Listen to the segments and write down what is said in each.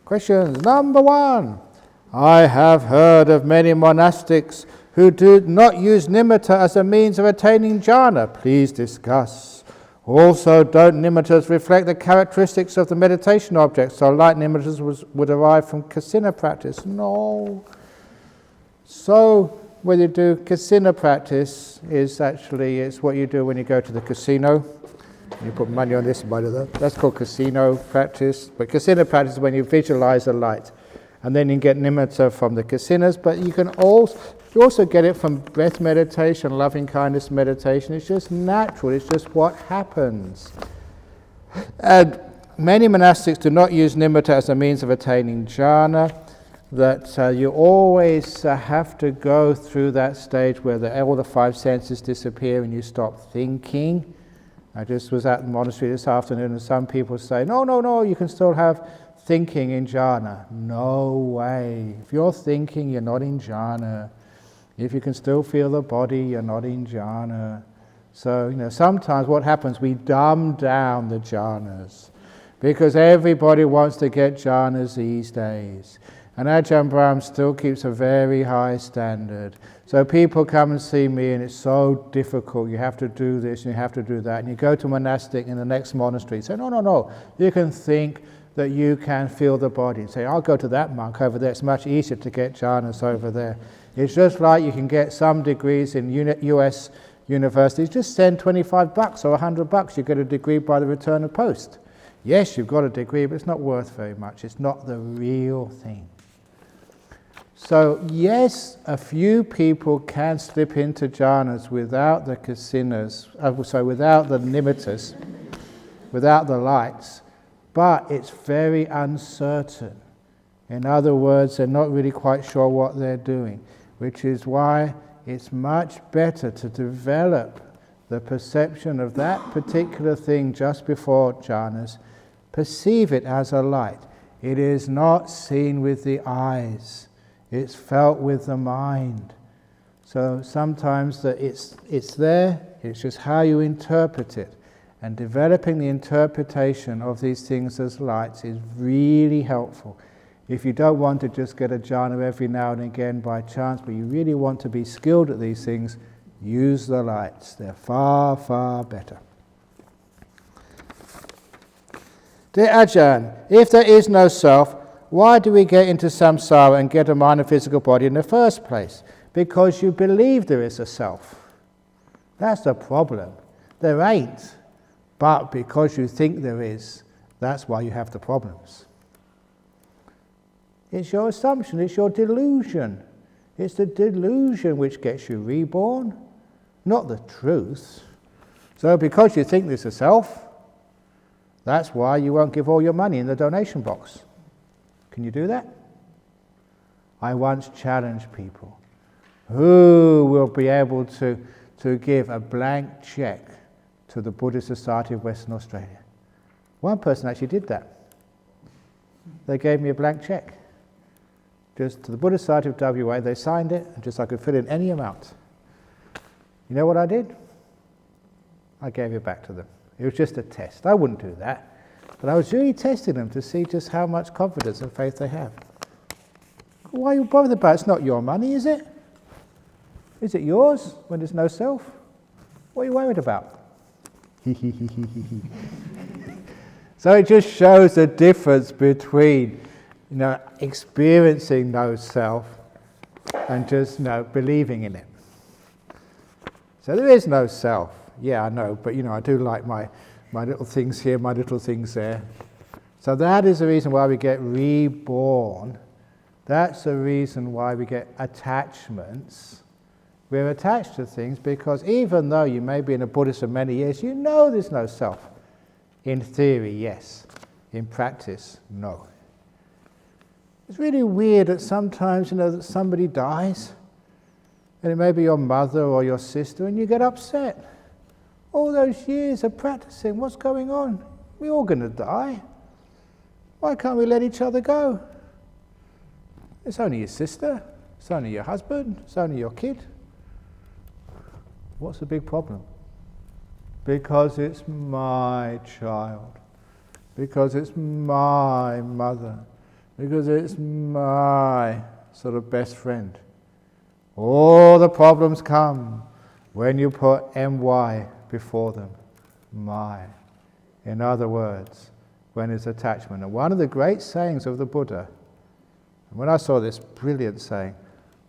Questions. Number 1. I have heard of many monastics who do not use nimitta as a means of attaining jhana. Please discuss. Also, don't nimittas reflect the characteristics of the meditation object? So light nimittas would arrive from kasina practice? No. So when you do kasina practice, it's what you do when you go to the casino. You put money on this, money on that. That's called casino practice. But kasina practice is when you visualize the light. And then you get nimitta from the kasinas, but you also get it from breath meditation, loving kindness meditation. It's just natural, it's just what happens. And many monastics do not use nimitta as a means of attaining jhana, that you always have to go through that stage where all the 5 senses disappear and you stop thinking. I just was at the monastery this afternoon and some people say, no, you can still have thinking in jhana. No way. If you're thinking, you're not in jhana. If you can still feel the body, you're not in jhana. So, sometimes what happens, we dumb down the jhanas because everybody wants to get jhanas these days. And Ajahn Brahm still keeps a very high standard. So people come and see me and it's so difficult. You have to do this and you have to do that. And you go to monastic in the next monastery. Say, no. You can think that you can feel the body. Say, I'll go to that monk over there. It's much easier to get jhanas over there. It's just like you can get some degrees in US universities. Just send $25 or $100. You get a degree by the return of post. Yes, you've got a degree, but it's not worth very much. It's not the real thing. So yes, a few people can slip into jhanas without the kasinas, without the nimittas, without the lights, but it's very uncertain. In other words, they're not really quite sure what they're doing, which is why it's much better to develop the perception of that particular thing just before jhanas. Perceive it as a light. It is not seen with the eyes. It's felt with the mind. So sometimes it's there, it's just how you interpret it. And developing the interpretation of these things as lights is really helpful. If you don't want to just get a jhana every now and again by chance, but you really want to be skilled at these things, use the lights. They're far, far better. Dear Ajahn, if there is no self, why do we get into samsara and get a mind and physical body in the first place? Because you believe there is a self. That's the problem. There ain't. But because you think there is, that's why you have the problems. It's your assumption, it's your delusion. It's the delusion which gets you reborn, not the truth. So because you think there's a self, that's why you won't give all your money in the donation box. Can you do that? I once challenged people. Who will be able to give a blank check to the Buddhist Society of Western Australia? One person actually did that. They gave me a blank check. Just to the Buddhist Society of WA, they signed it, and just I could fill in any amount. You know what I did? I gave it back to them. It was just a test. I wouldn't do that. But I was really testing them to see just how much confidence and faith they have. Why are you bothered about it? It's not your money, is it? Is it yours when there's no self? What are you worried about? So it just shows the difference between, experiencing no self and just, believing in it. So there is no self. Yeah, I know, but I do like my little things here, my little things there. So that is the reason why we get reborn. That's the reason why we get attachments. We're attached to things because even though you may be in a Buddhist for many years, you know there's no self. In theory, yes. In practice, no. It's really weird that sometimes, that somebody dies, and it may be your mother or your sister, and you get upset. All those years of practicing, what's going on? We're all going to die. Why can't we let each other go? It's only your sister, it's only your husband, it's only your kid. What's the big problem? Because it's my child, because it's my mother, because it's my sort of best friend. All the problems come when you put my before them. My. In other words, when it's attachment. And one of the great sayings of the Buddha, when I saw this brilliant saying,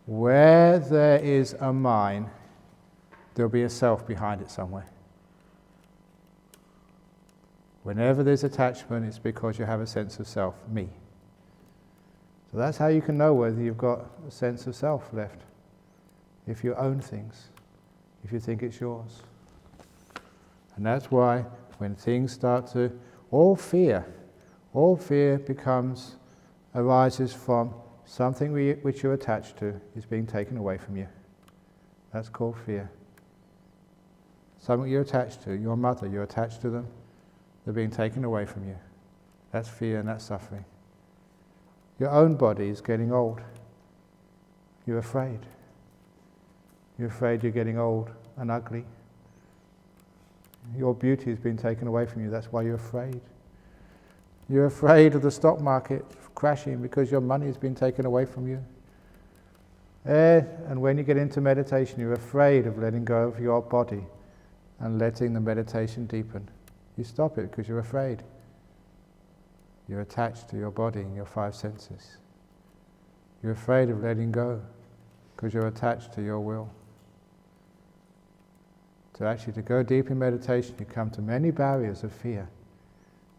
where there is a mine, there'll be a self behind it somewhere. Whenever there's attachment, it's because you have a sense of self, me. So that's how you can know whether you've got a sense of self left. If you own things, if you think it's yours. And that's why when things start to, all fear arises from something which you're attached to is being taken away from you. That's called fear. Something you're attached to, your mother, you're attached to them, they're being taken away from you. That's fear and that's suffering. Your own body is getting old. You're afraid. You're afraid you're getting old and ugly. Your beauty has been taken away from you, that's why you're afraid. You're afraid of the stock market crashing because your money has been taken away from you. And when you get into meditation, you're afraid of letting go of your body and letting the meditation deepen. You stop it because you're afraid. You're attached to your body and your five senses. You're afraid of letting go because you're attached to your will. To go deep in meditation, you come to many barriers of fear.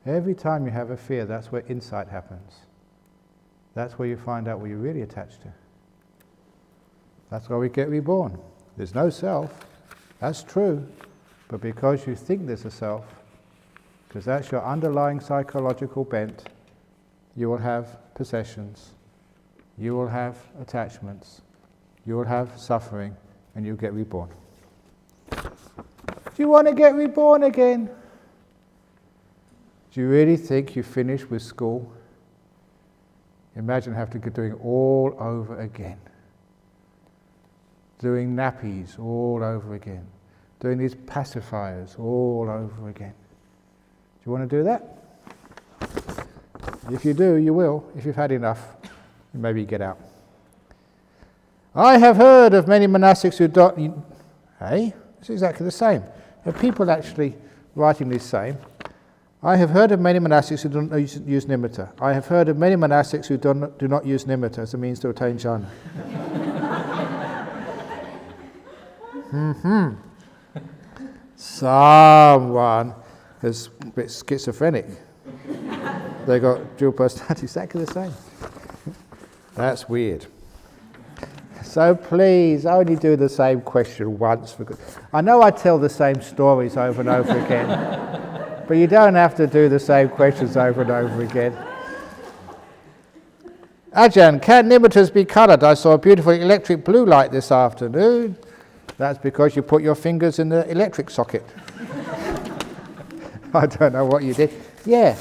Every time you have a fear, that's where insight happens. That's where you find out what you're really attached to. That's why we get reborn. There's no self, that's true, but because you think there's a self, because that's your underlying psychological bent, you will have possessions, you will have attachments, you will have suffering, and you'll get reborn. Do you want to get reborn again? Do you really think you finished with school? Imagine having to do it all over again. Doing nappies all over again. Doing these pacifiers all over again. Do you want to do that? If you do, you will. If you've had enough, you maybe get out. I have heard of many monastics who don't... Hey, it's exactly the same. There are people actually writing this saying, I have heard of many monastics who don't use nimitta. I have heard of many monastics who do not use nimitta as a means to attain jhana. Someone is a bit schizophrenic. They got dual personality, exactly the same. That's weird. So please, only do the same question once. I know I tell the same stories over and over again, but you don't have to do the same questions over and over again. Ajahn, can nimittas be coloured? I saw a beautiful electric blue light this afternoon. That's because you put your fingers in the electric socket. I don't know what you did. Yeah,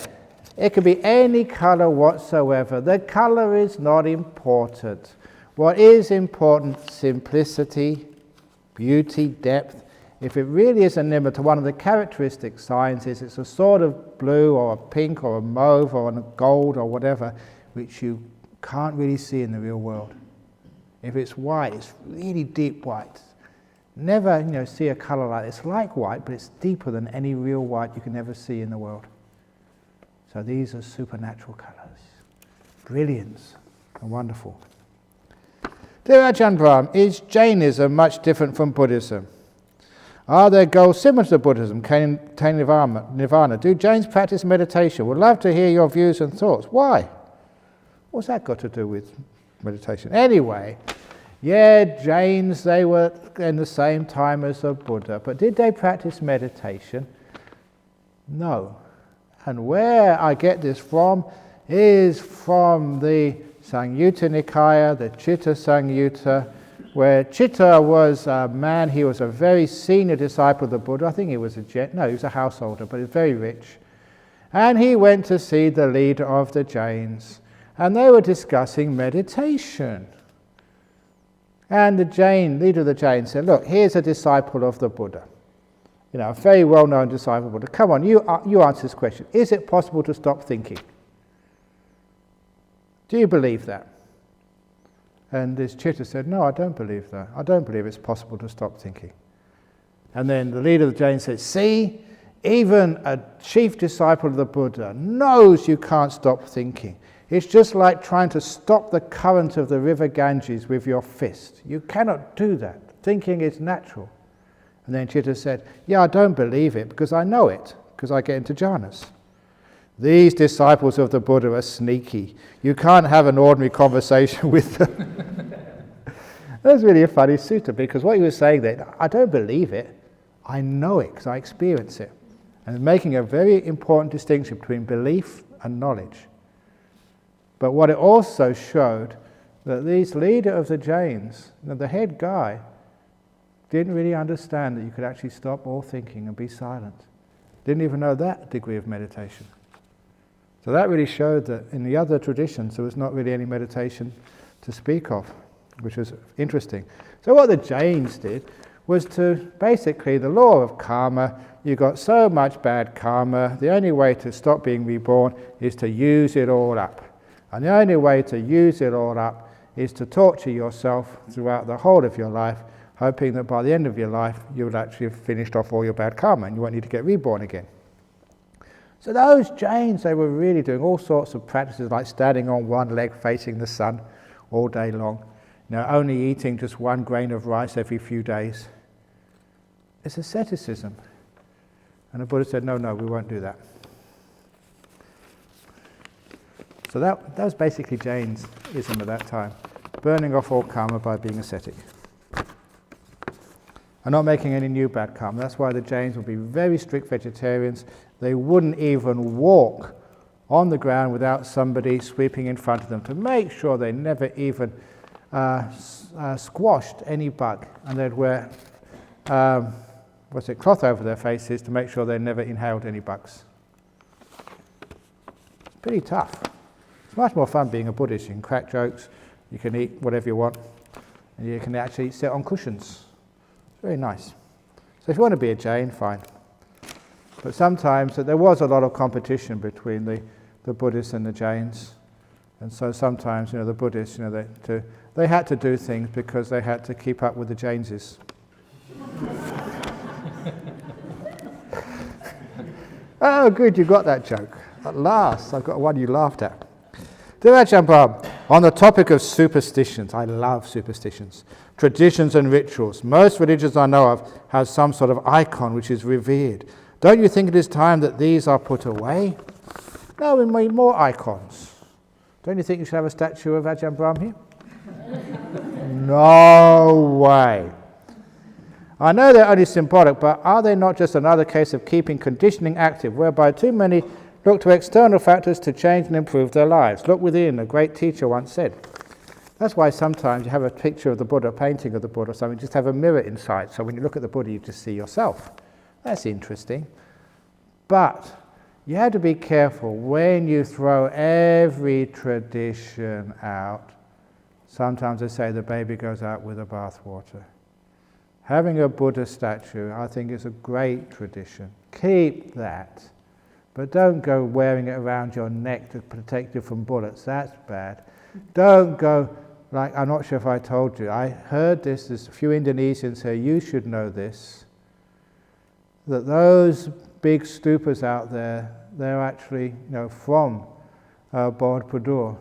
it could be any colour whatsoever. The colour is not important. What is important, simplicity, beauty, depth. If it really is a nimitta, one of the characteristic signs is it's a sort of blue or a pink or a mauve or a gold or whatever, which you can't really see in the real world. If it's white, it's really deep white. Never, see a colour like this. It's like white, but it's deeper than any real white you can ever see in the world. So these are supernatural colours. Brilliance and wonderful. Dear Ajahn Brahm, is Jainism much different from Buddhism? Are there goals similar to Buddhism, attain nirvana? Do Jains practice meditation? Would love to hear your views and thoughts. Why? What's that got to do with meditation? Anyway, yeah, Jains, they were in the same time as the Buddha, but did they practice meditation? No. And where I get this from is from the Samyutta Nikaya, the Chitta Samyutta, where Chitta was a man, he was a very senior disciple of the Buddha. I think he was he was a householder, but he was very rich. And he went to see the leader of the Jains, and they were discussing meditation. And the leader of the Jains said, look, here's a disciple of the Buddha. A very well-known disciple of the Buddha. Come on, you answer this question. Is it possible to stop thinking? Do you believe that? And this chitta said, no, I don't believe that. I don't believe it's possible to stop thinking. And then the leader of the Jains said, see, even a chief disciple of the Buddha knows you can't stop thinking. It's just like trying to stop the current of the river Ganges with your fist. You cannot do that. Thinking is natural. And then Chitta said, yeah, I don't believe it because I know it, because I get into jhanas. These disciples of the Buddha are sneaky. You can't have an ordinary conversation with them. That's really a funny sutta, because what he was saying there, I don't believe it, I know it because I experience it. And making a very important distinction between belief and knowledge. But what it also showed, that these leader of the Jains, the head guy, didn't really understand that you could actually stop all thinking and be silent. Didn't even know that degree of meditation. So that really showed that in the other traditions there was not really any meditation to speak of, which was interesting. So what the Jains did was to basically, the law of karma, you got so much bad karma, the only way to stop being reborn is to use it all up. And the only way to use it all up is to torture yourself throughout the whole of your life, hoping that by the end of your life you will actually have finished off all your bad karma and you won't need to get reborn again. So those Jains, they were really doing all sorts of practices like standing on one leg facing the sun all day long, only eating just one grain of rice every few days. It's asceticism. And the Buddha said, no, we won't do that. So that was basically Jainism at that time, burning off all karma by being ascetic. And not making any new bad karma. That's why the Jains would be very strict vegetarians. They wouldn't even walk on the ground without somebody sweeping in front of them to make sure they never even squashed any bug. And they'd wear cloth over their faces to make sure they never inhaled any bugs. It's pretty tough. It's much more fun being a Buddhist. You can crack jokes, you can eat whatever you want, and you can actually sit on cushions. It's very nice. So if you want to be a Jain, fine. But sometimes there was a lot of competition between the Buddhists and the Jains. And so sometimes, the Buddhists, they had to do things because they had to keep up with the Jainses. Oh, good, you got that joke. At last, I've got one you laughed at. Dear Ajahn Brahm, on the topic of superstitions, I love superstitions, traditions and rituals. Most religions I know of have some sort of icon which is revered. Don't you think it is time that these are put away? No, we need more icons. Don't you think you should have a statue of Ajahn Brahm here? No way. I know they're only symbolic, but are they not just another case of keeping conditioning active, whereby too many look to external factors to change and improve their lives? Look within, a great teacher once said. That's why sometimes you have a picture of the Buddha, a painting of the Buddha or something, just have a mirror inside, so when you look at the Buddha you just see yourself. That's interesting. But you have to be careful when you throw every tradition out. Sometimes they say the baby goes out with the bathwater. Having a Buddha statue, I think, is a great tradition. Keep that. But don't go wearing it around your neck to protect you from bullets. That's bad. Don't go like, I'm not sure if I told you, I heard this, there's a few Indonesians here, you should know this, that those big stupas out there, they're actually, from Borobudur,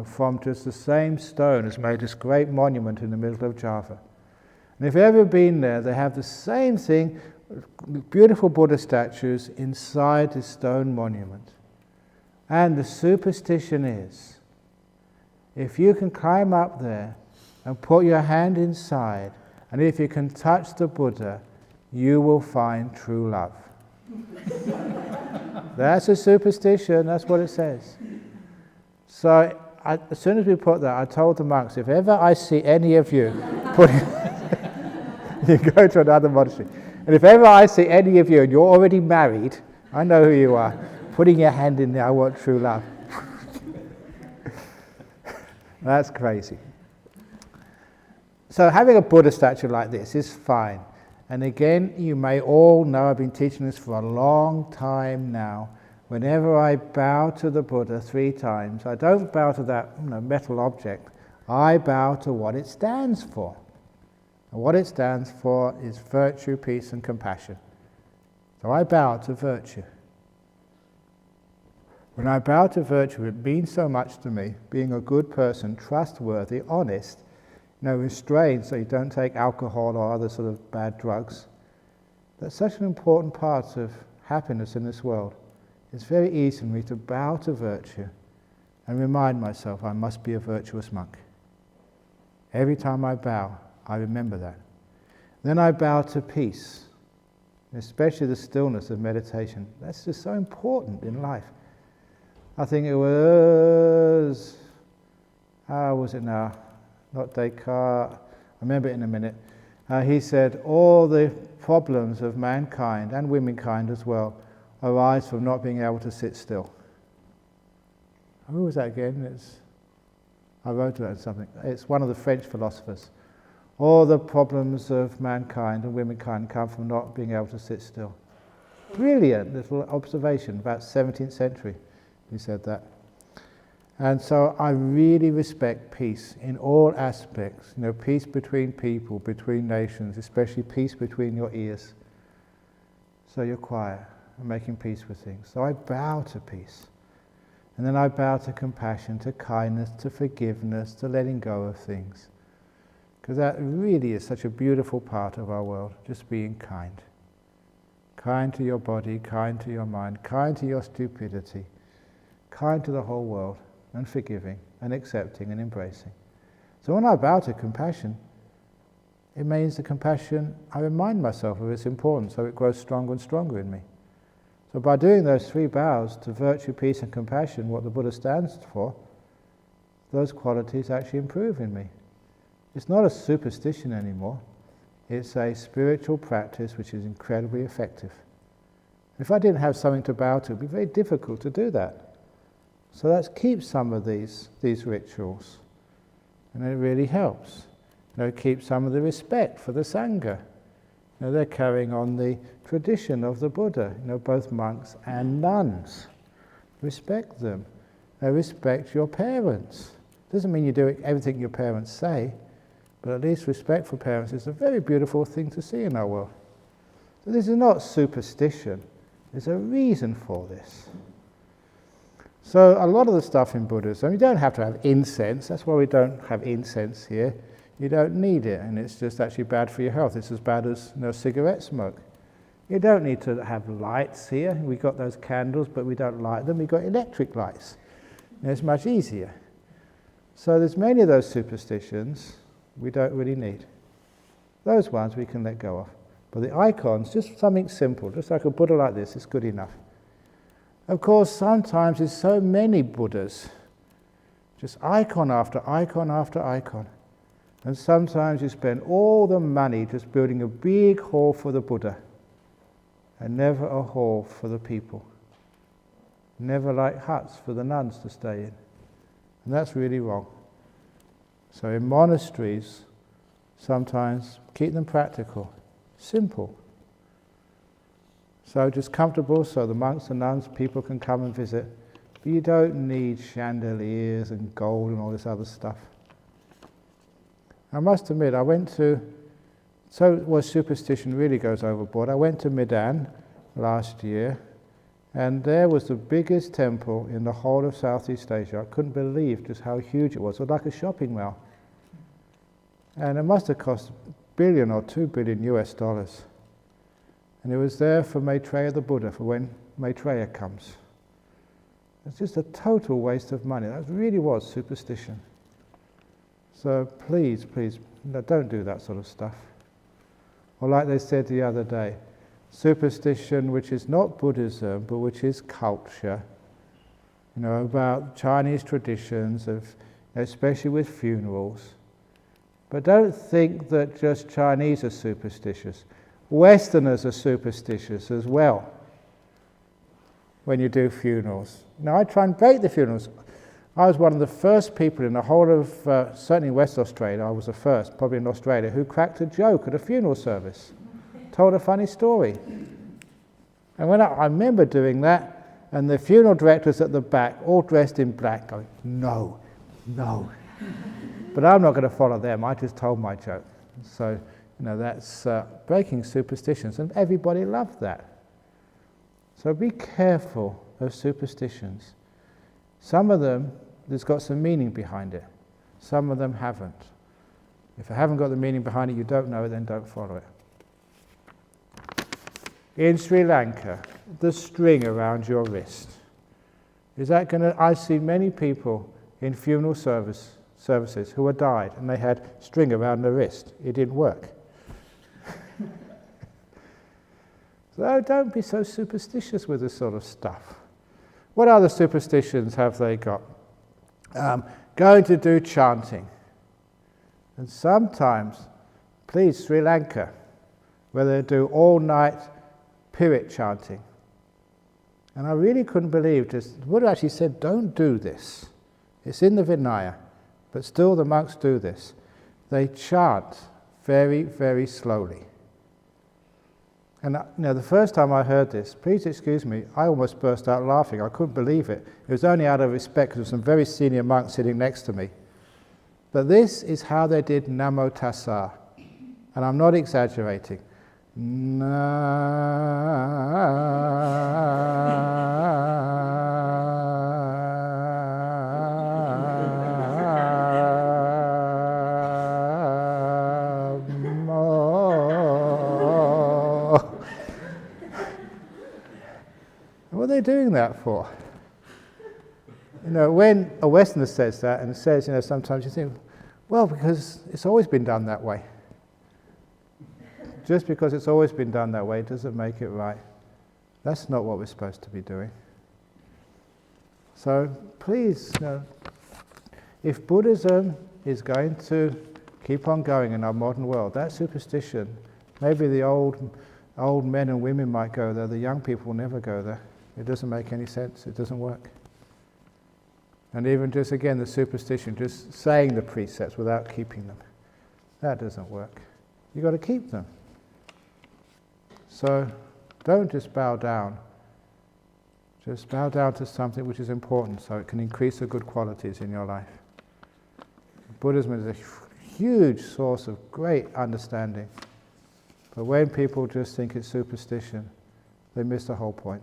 from just the same stone has made this great monument in the middle of Java. And if you've ever been there, they have the same thing, beautiful Buddha statues inside this stone monument. And the superstition is, if you can climb up there and put your hand inside, and if you can touch the Buddha, you will find true love. That's a superstition, that's what it says. So as soon as we put that, I told the monks, if ever I see any of you putting... you go to another monastery. And if ever I see any of you, and you're already married, I know who you are, putting your hand in there, I want true love. That's crazy. So having a Buddha statue like this is fine. And again, you may all know, I've been teaching this for a long time now, whenever I bow to the Buddha 3 times, I don't bow to that metal object. I bow to what it stands for. And what it stands for is virtue, peace, and compassion. So I bow to virtue. When I bow to virtue, it means so much to me, being a good person, trustworthy, honest, restrained so you don't take alcohol or other sort of bad drugs. That's such an important part of happiness in this world. It's very easy for me to bow to virtue and remind myself I must be a virtuous monk. Every time I bow, I remember that. Then I bow to peace, especially the stillness of meditation. That's just so important in life. I think it was, how was it now? Not Descartes, I remember it in a minute. He said, all the problems of mankind, and womankind as well, arise from not being able to sit still. Who was that again? I wrote about something. It's one of the French philosophers. All the problems of mankind and womankind come from not being able to sit still. Brilliant little observation, about 17th century he said that. And so I really respect peace in all aspects. Peace between people, between nations, especially peace between your ears. So you're quiet and making peace with things. So I bow to peace. And then I bow to compassion, to kindness, to forgiveness, to letting go of things. Because that really is such a beautiful part of our world, just being kind. Kind to your body, kind to your mind, kind to your stupidity, kind to the whole world, and forgiving, and accepting, and embracing. So when I bow to compassion, it means the compassion, I remind myself of its importance, so it grows stronger and stronger in me. So by doing those 3 bows to virtue, peace, and compassion, what the Buddha stands for, those qualities actually improve in me. It's not a superstition anymore. It's a spiritual practice which is incredibly effective. If I didn't have something to bow to, it would be very difficult to do that. So let's keep some of these rituals. And it really helps. Keep some of the respect for the Sangha. They're carrying on the tradition of the Buddha, both monks and nuns. Respect them. Respect your parents. Doesn't mean you do everything your parents say, but at least respect for parents is a very beautiful thing to see in our world. So this is not superstition. There's a reason for this. So a lot of the stuff in Buddhism, you don't have to have incense. That's why we don't have incense here. You don't need it, and it's just actually bad for your health. It's as bad as cigarette smoke. You don't need to have lights here. We've got those candles, but we don't light them. We've got electric lights. It's much easier. So there's many of those superstitions we don't really need. Those ones we can let go of. But the icons, just something simple, just like a Buddha like this, is good enough. Of course, sometimes there's so many Buddhas, just icon after icon after icon. And sometimes you spend all the money just building a big hall for the Buddha, and never a hall for the people. Never like huts for the nuns to stay in. And that's really wrong. So in monasteries, sometimes keep them practical, simple. So just comfortable so the monks and nuns, people can come and visit. But you don't need chandeliers and gold and all this other stuff. I must admit, superstition really goes overboard. I went to Medan last year, and there was the biggest temple in the whole of Southeast Asia. I couldn't believe just how huge it was. It was like a shopping mall. And it must have cost $1 billion or $2 billion US. And it was there for Maitreya the Buddha, for when Maitreya comes. It's just a total waste of money. That really was superstition. So please, don't do that sort of stuff. Or like they said the other day, superstition which is not Buddhism, but which is culture, about Chinese traditions, especially with funerals. But don't think that just Chinese are superstitious. Westerners are superstitious as well when you do funerals. Now, I try and break the funerals. I was one of the first people in the whole of, certainly in West Australia, I was the first, probably in Australia, who cracked a joke at a funeral service, told a funny story. And when I remember doing that, And the funeral directors at the back, all dressed in black, going, no, no. But I'm not going to follow them, I just told my joke. So, that's breaking superstitions, and everybody loved that. So be careful of superstitions. Some of them, there's got some meaning behind it. Some of them haven't. If it haven't got the meaning behind it, you don't know it, then don't follow it. In Sri Lanka, the string around your wrist. Is that going to... I see many people in funeral services who had died and they had string around their wrist. It didn't work. So don't be so superstitious with this sort of stuff. What other superstitions have they got? Going to do chanting. And sometimes, please, Sri Lanka, where they do all-night Pirit chanting. And I really couldn't believe this. The Buddha actually said, don't do this. It's in the Vinaya, but still the monks do this. They chant very, very slowly. And the first time I heard this, please excuse me, I almost burst out laughing. I couldn't believe it. It was only out of respect because there were some very senior monks sitting next to me. But this is how they did Namo Tassa. And I'm not exaggerating. What are they doing that for? When a Westerner says that and says, sometimes you think, well, because it's always been done that way. Just because it's always been done that way doesn't make it right. That's not what we're supposed to be doing. So please, if Buddhism is going to keep on going in our modern world, that superstition, maybe the old men and women might go there, the young people will never go there. It doesn't make any sense, it doesn't work. And even just, again, the superstition, just saying the precepts without keeping them, that doesn't work. You've got to keep them. So don't just bow down. Just bow down to something which is important so it can increase the good qualities in your life. Buddhism is a huge source of great understanding. But when people just think it's superstition, they miss the whole point.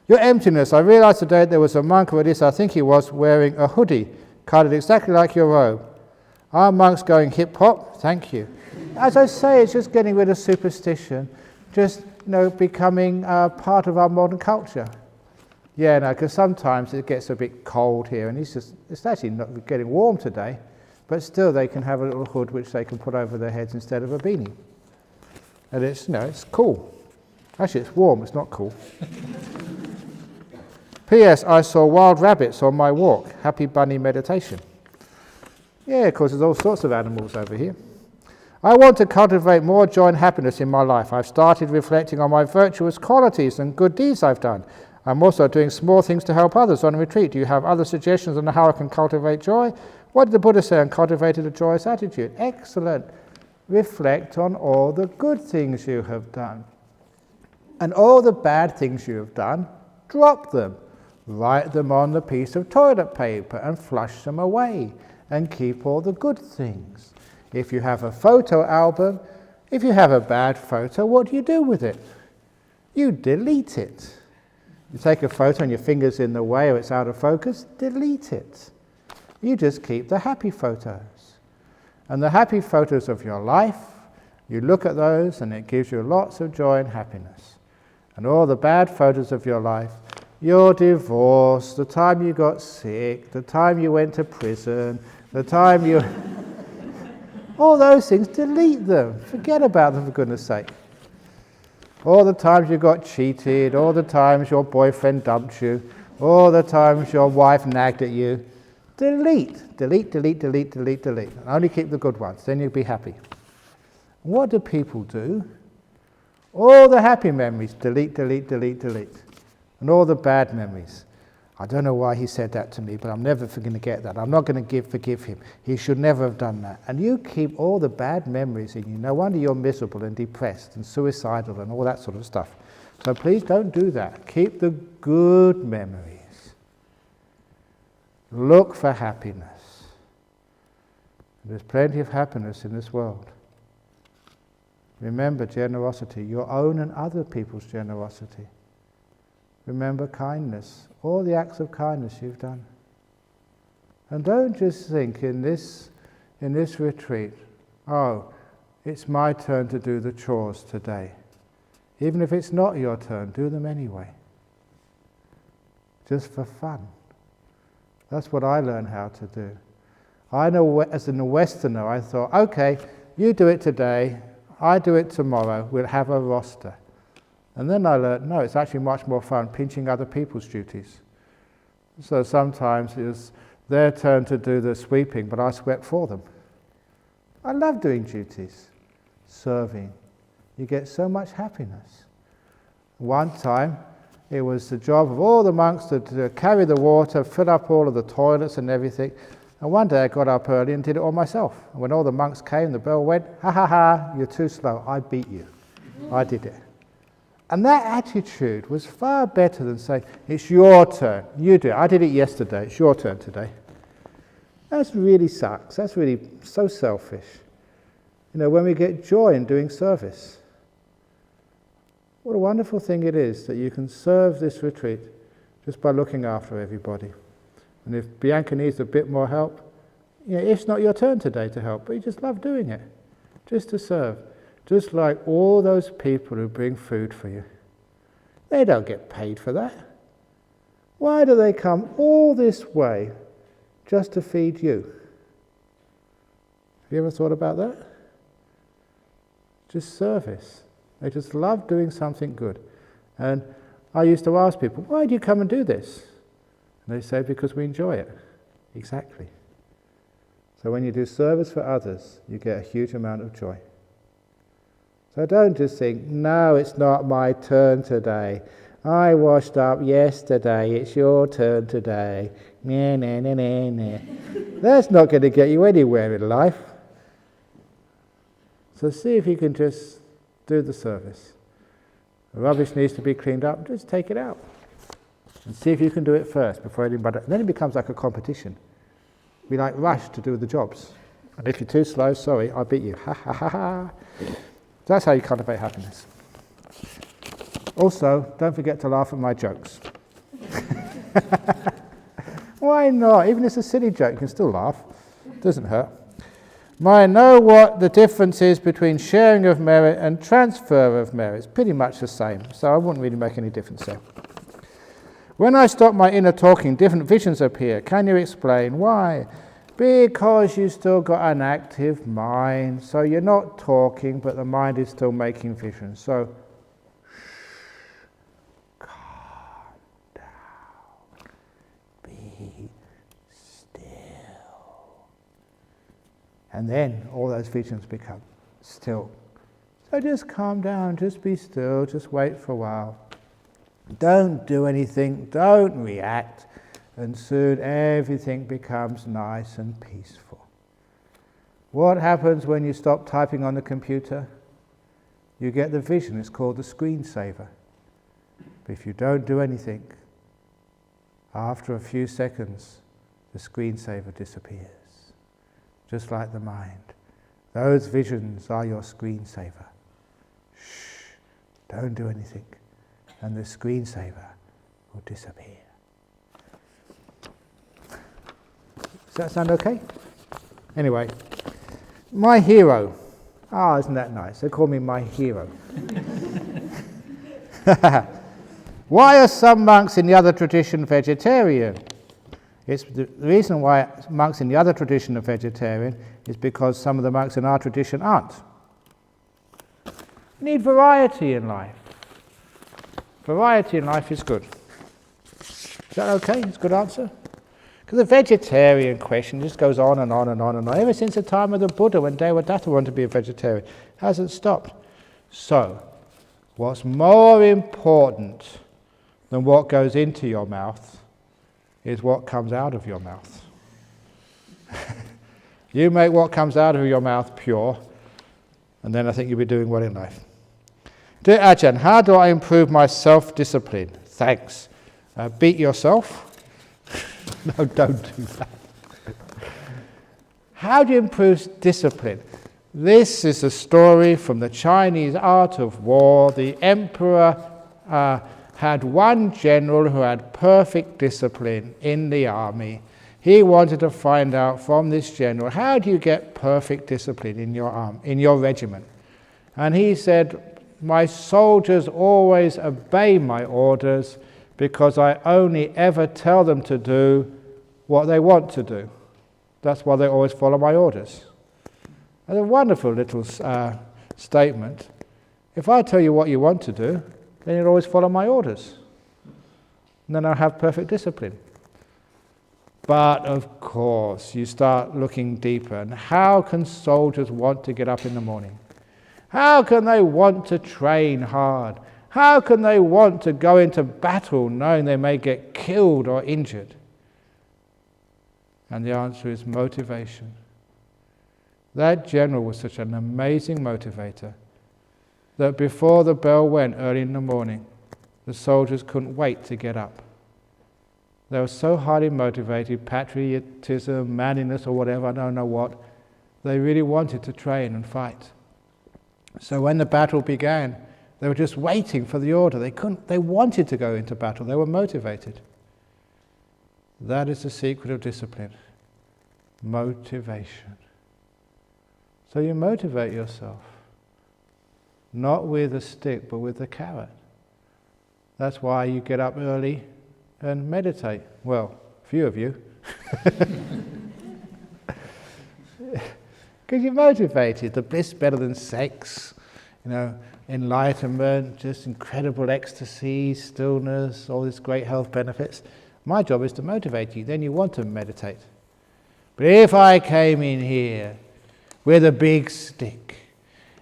Your emptiness. I realized today there was a monk, or at least I think he was, wearing a hoodie, colored exactly like your robe. Are monks going hip-hop? Thank you. As I say, it's just getting rid of superstition, just becoming part of our modern culture. Yeah, because sometimes it gets a bit cold here, and it's actually not getting warm today, but still they can have a little hood which they can put over their heads instead of a beanie. And it's cool. Actually, it's warm, it's not cool. P.S. I saw wild rabbits on my walk. Happy bunny meditation. Yeah, of course, there's all sorts of animals over here. I want to cultivate more joy and happiness in my life. I've started reflecting on my virtuous qualities and good deeds I've done. I'm also doing small things to help others on retreat. Do you have other suggestions on how I can cultivate joy? What did the Buddha say on cultivating a joyous attitude? Excellent. Reflect on all the good things you have done. And all the bad things you have done, drop them. Write them on the piece of toilet paper and flush them away. And keep all the good things. If you have a photo album, if you have a bad photo, what do you do with it? You delete it. You take a photo and your finger's in the way or it's out of focus, delete it. You just keep the happy photos. And the happy photos of your life, you look at those and it gives you lots of joy and happiness. And all the bad photos of your life, your divorce, the time you got sick, the time you went to prison, the time you... all those things, delete them. Forget about them, for goodness sake. All the times you got cheated, all the times your boyfriend dumped you, all the times your wife nagged at you. Delete, delete, delete, delete, delete, delete. And only keep the good ones, then you'll be happy. What do people do? All the happy memories, delete, delete, delete, delete. And all the bad memories. I don't know why he said that to me, but I'm never going to get that. I'm not going to forgive him. He should never have done that. And you keep all the bad memories in you. No wonder you're miserable and depressed and suicidal and all that sort of stuff. So please don't do that. Keep the good memories. Look for happiness. There's plenty of happiness in this world. Remember generosity, your own and other people's generosity. Remember kindness, all the acts of kindness you've done. And don't just think in this retreat, oh, it's my turn to do the chores today. Even if it's not your turn, do them anyway. Just for fun. That's what I learned how to do. I know as a Westerner, I thought, okay, you do it today, I do it tomorrow, we'll have a roster. And then I learned, no, it's actually much more fun pinching other people's duties. So sometimes it was their turn to do the sweeping, but I swept for them. I love doing duties, serving. You get so much happiness. One time, it was the job of all the monks to carry the water, fill up all of the toilets and everything. And one day I got up early and did it all myself. And when all the monks came, the bell went, ha ha ha, you're too slow, I beat you. I did it. And that attitude was far better than saying, it's your turn, you do it. I did it yesterday, it's your turn today. That really sucks, that's really so selfish. You know, when we get joy in doing service. What a wonderful thing it is that you can serve this retreat just by looking after everybody. And if Bianca needs a bit more help, you know, it's not your turn today to help, but you just love doing it, just to serve. Just like all those people who bring food for you. They don't get paid for that. Why do they come all this way just to feed you? Have you ever thought about that? Just service. They just love doing something good. And I used to ask people, why do you come and do this? And they say, because we enjoy it. Exactly. So when you do service for others, you get a huge amount of joy. So don't just think, no, it's not my turn today. I washed up yesterday, it's your turn today. Nah, nah, nah, nah, nah. That's not going to get you anywhere in life. So see if you can just do the service. The rubbish needs to be cleaned up, just take it out. And see if you can do it first before anybody. And then it becomes like a competition. We like rush to do the jobs. And if you're too slow, sorry, I beat you. Ha ha ha ha. That's how you cultivate happiness. Also, don't forget to laugh at my jokes. Why not? Even if it's a silly joke, you can still laugh. It doesn't hurt. I know what the difference is between sharing of merit and transfer of merit. It's pretty much the same, so I wouldn't really make any difference there. When I stop my inner talking, different visions appear. Can you explain why? Because you've still got an active mind, so you're not talking, but the mind is still making visions. So, calm down, be still. And then all those visions become still. So just calm down, just be still, just wait for a while. Don't do anything, don't react. And soon everything becomes nice and peaceful. What happens when you stop typing on the computer? You get the vision, it's called the screensaver. But if you don't do anything, after a few seconds, the screensaver disappears. Just like the mind. Those visions are your screensaver. Shh, don't do anything. And the screensaver will disappear. Does that sound okay? Anyway, my hero. Ah, isn't that nice? They call me my hero. Why are some monks in the other tradition vegetarian? It's the reason why monks in the other tradition are vegetarian is because some of the monks in our tradition aren't. We need variety in life. Variety in life is good. Is that okay? It's a good answer? Because the vegetarian question just goes on and on and on and on. Ever since the time of the Buddha, when Devadatta wanted to be a vegetarian, hasn't stopped. So, what's more important than what goes into your mouth is what comes out of your mouth. You make what comes out of your mouth pure, and then I think you'll be doing well in life. Dear Ajahn, how do I improve my self-discipline? Thanks. Beat yourself? No, don't do that. How do you improve discipline? This is a story from the Chinese art of war. The emperor had one general who had perfect discipline in the army. He wanted to find out from this general, how do you get perfect discipline in your regiment? And he said, my soldiers always obey my orders because I only ever tell them to do what they want to do. That's why they always follow my orders. That's a wonderful little statement. If I tell you what you want to do, then you'll always follow my orders. And then I'll have perfect discipline. But of course, you start looking deeper. And how can soldiers want to get up in the morning? How can they want to train hard? How can they want to go into battle knowing they may get killed or injured? And the answer is motivation. That general was such an amazing motivator that before the bell went early in the morning, the soldiers couldn't wait to get up. They were so highly motivated, patriotism, manliness, or whatever, I don't know what, they really wanted to train and fight. So when the battle began, they were just waiting for the order. They wanted to go into battle. They were motivated. That is the secret of discipline. Motivation. So you motivate yourself. Not with a stick, but with a carrot. That's why you get up early and meditate. Well, a few of you. Because you're motivated. The bliss better than sex. Enlightenment, just incredible ecstasy, stillness, all these great health benefits. My job is to motivate you. Then you want to meditate. But if I came in here with a big stick,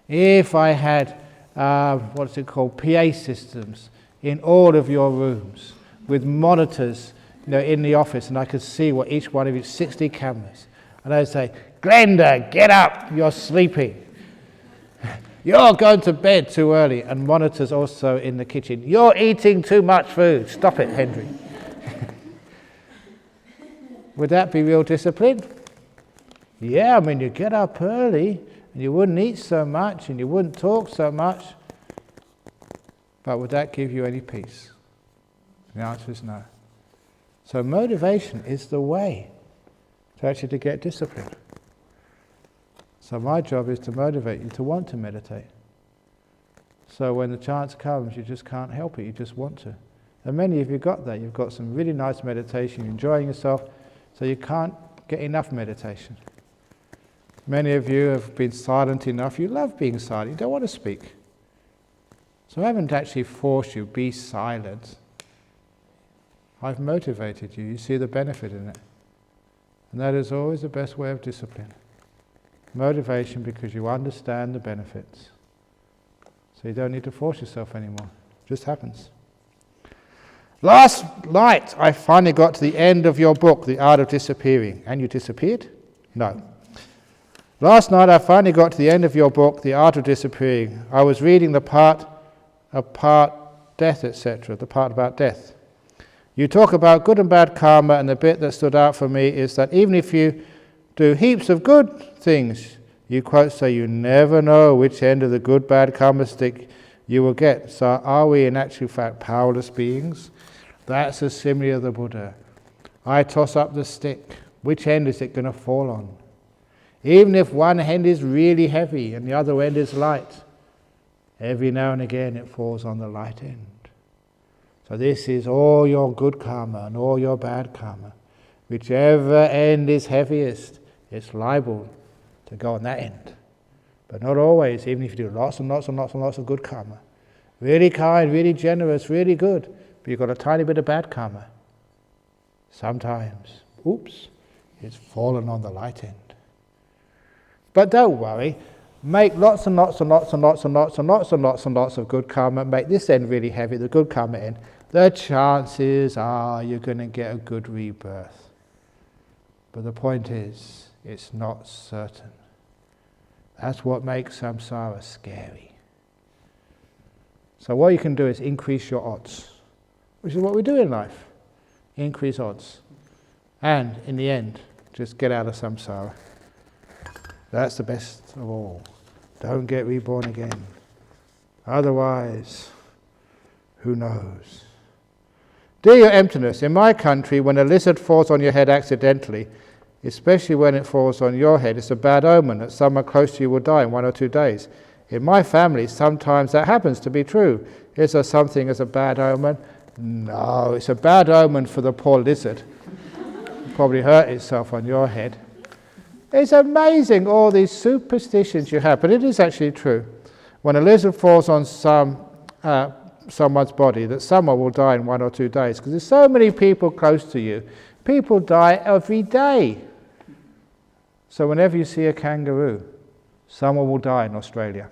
if I had, PA systems in all of your rooms, with monitors in the office, and I could see what each one of you, 60 cameras, and I'd say, Glenda, get up, you're sleeping. You're going to bed too early, and monitors also in the kitchen. You're eating too much food. Stop it, Henry. Would that be real discipline? Yeah, you get up early, and you wouldn't eat so much, and you wouldn't talk so much. But would that give you any peace? The answer is no. So motivation is the way to get discipline. So my job is to motivate you to want to meditate. So when the chance comes, you just can't help it, you just want to. And many of you got that. You've got some really nice meditation, you're enjoying yourself, so you can't get enough meditation. Many of you have been silent enough, you love being silent, you don't want to speak. So I haven't actually forced you, be silent. I've motivated you, you see the benefit in it. And that is always the best way of discipline. Motivation because you understand the benefits. So you don't need to force yourself anymore. It just happens. Last night I finally got to the end of your book, The Art of Disappearing. And you disappeared? No. Last night I finally got to the end of your book, The Art of Disappearing. I was reading the part death, etc., the part about death. You talk about good and bad karma, and the bit that stood out for me is that even if you do heaps of good things, you quote say you never know which end of the good bad karma stick you will get. So are we in actual fact powerless beings? That's a simile of the Buddha. I toss up the stick. Which end is it going to fall on? Even if one end is really heavy and the other end is light, every now and again it falls on the light end. So this is all your good karma and all your bad karma. Whichever end is heaviest, it's liable to go on that end. But not always, even if you do lots and lots and lots and lots of good karma. Really kind, really generous, really good, but you've got a tiny bit of bad karma. Sometimes, oops, it's fallen on the light end. But don't worry, make lots and lots and lots and lots and lots and lots and lots and lots of good karma, make this end really heavy, the good karma end. The chances are you're going to get a good rebirth. But the point is, it's not certain. That's what makes samsara scary. So what you can do is increase your odds, which is what we do in life. Increase odds. And in the end, just get out of samsara. That's the best of all. Don't get reborn again. Otherwise, who knows? Dear your emptiness, in my country, when a lizard falls on your head accidentally, especially when it falls on your head, it's a bad omen that someone close to you will die in 1 or 2 days. In my family, sometimes that happens to be true. Is there something as a bad omen? No, it's a bad omen for the poor lizard. It probably hurt itself on your head. It's amazing all these superstitions you have, but it is actually true. When a lizard falls on someone's body, that someone will die in 1 or 2 days, because there's so many people close to you. People die every day. So whenever you see a kangaroo, someone will die in Australia.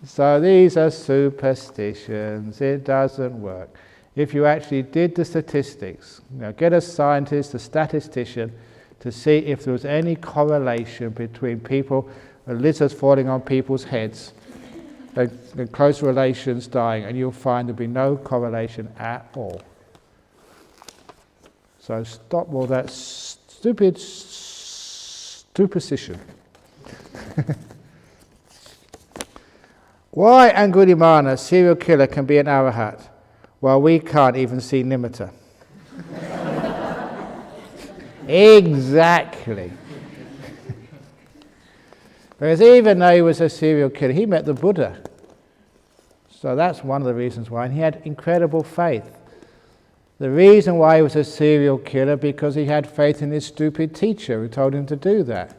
So these are superstitions. It doesn't work. If you actually did the statistics, get a scientist, a statistician, to see if there was any correlation between lizards falling on people's heads and close relations dying, and you'll find there'll be no correlation at all. So stop all that stupid superstition. Why Angulimala, serial killer, can be an arahat, while we can't even see nimitta? Exactly. Because even though he was a serial killer, he met the Buddha. So that's one of the reasons why. And he had incredible faith. The reason why he was a serial killer, because he had faith in his stupid teacher who told him to do that.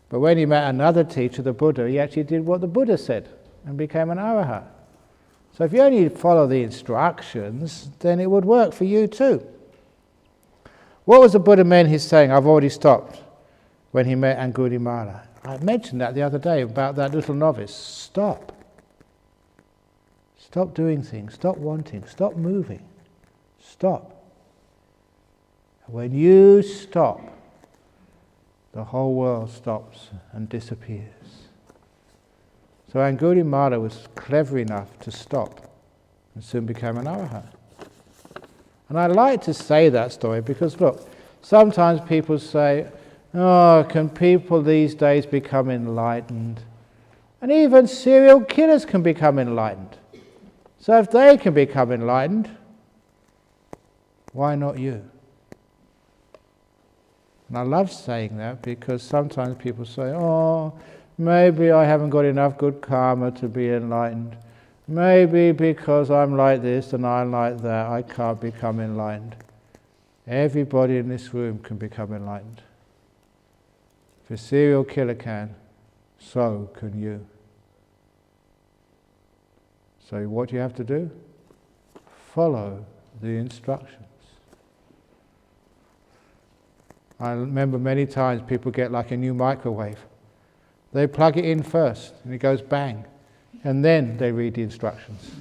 But when he met another teacher, the Buddha, he actually did what the Buddha said and became an arahat. So if you only follow the instructions, then it would work for you too. What was the Buddha meant he's saying? I've already stopped when he met Angulimala. I mentioned that the other day about that little novice. Stop. Stop doing things. Stop wanting. Stop moving. Stop. When you stop, the whole world stops and disappears. So Angulimala was clever enough to stop and soon became an arahat. And I like to say that story because, look, sometimes people say, oh, can people these days become enlightened? And even serial killers can become enlightened. So if they can become enlightened, why not you? And I love saying that because sometimes people say, oh, maybe I haven't got enough good karma to be enlightened. Maybe because I'm like this and I'm like that, I can't become enlightened. Everybody in this room can become enlightened. If a serial killer can, so can you. So what do you have to do? Follow the instructions. I remember many times people get like a new microwave. They plug it in first and it goes bang. And then they read the instructions.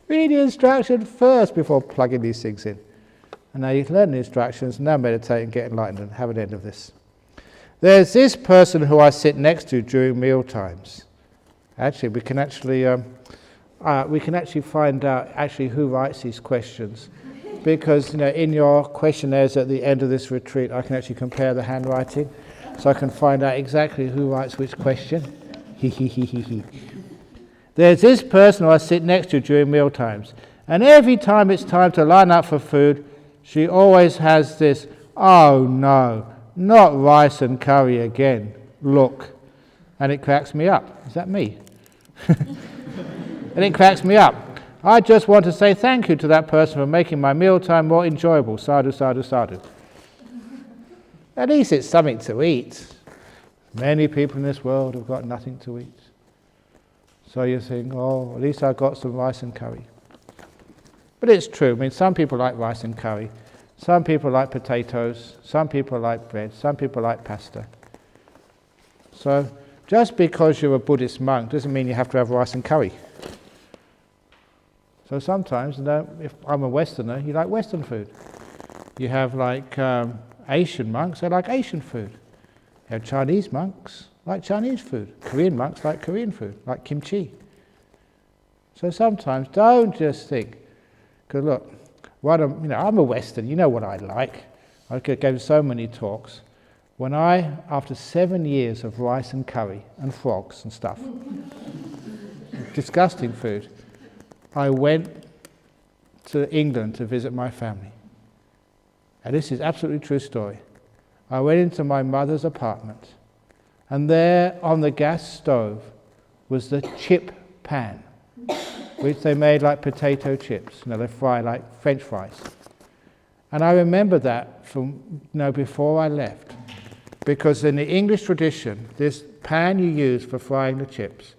Read the instructions first before plugging these things in. And now you learn the instructions, now meditate and get enlightened and have an end of this. There's this person who I sit next to during meal times. Actually, we can actually find out actually who writes these questions. Because in your questionnaires at the end of this retreat, I can actually compare the handwriting. So I can find out exactly who writes which question. There's this person who I sit next to during meal times. And every time it's time to line up for food, she always has this, oh no, not rice and curry again, look. And it cracks me up. Is that me? And it cracks me up. I just want to say thank you to that person for making my mealtime more enjoyable. Sadhu, sadhu, sadhu. At least it's something to eat. Many people in this world have got nothing to eat. So you think, oh, at least I got some rice and curry. But it's true. I mean, some people like rice and curry. Some people like potatoes. Some people like bread. Some people like pasta. So just because you're a Buddhist monk doesn't mean you have to have rice and curry. So sometimes, if I'm a Westerner, you like Western food. You have like Asian monks, they like Asian food. You have Chinese monks like Chinese food. Korean monks like Korean food, like kimchi. So sometimes don't just think, because look, I'm a Western, you know what I like. I gave so many talks. When after 7 years of rice and curry and frogs and stuff, disgusting food, I went to England to visit my family. And this is absolutely true story. I went into my mother's apartment, and there on the gas stove was the chip pan, which they made like potato chips. They fry like French fries. And I remember that from before I left, because in the English tradition, this pan you use for frying the chips,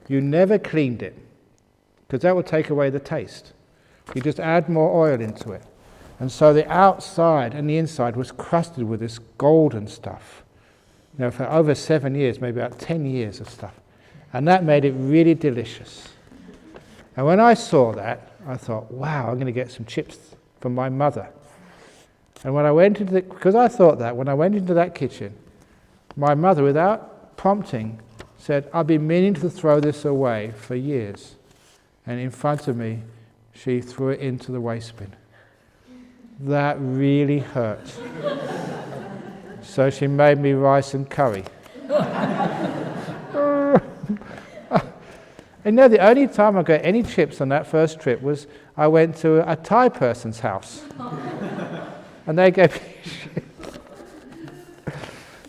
you never cleaned it, because that would take away the taste. You just add more oil into it. And so the outside and the inside was crusted with this golden stuff. For over 7 years, maybe about 10 years of stuff. And that made it really delicious. And when I saw that, I thought, wow, I'm going to get some chips from my mother. And when I went into because I thought that, when I went into that kitchen, my mother, without prompting, said, I've been meaning to throw this away for years. And in front of me, she threw it into the waste bin. That really hurt. So she made me rice and curry. And the only time I got any chips on that first trip was I went to a Thai person's house. And they gave me shit.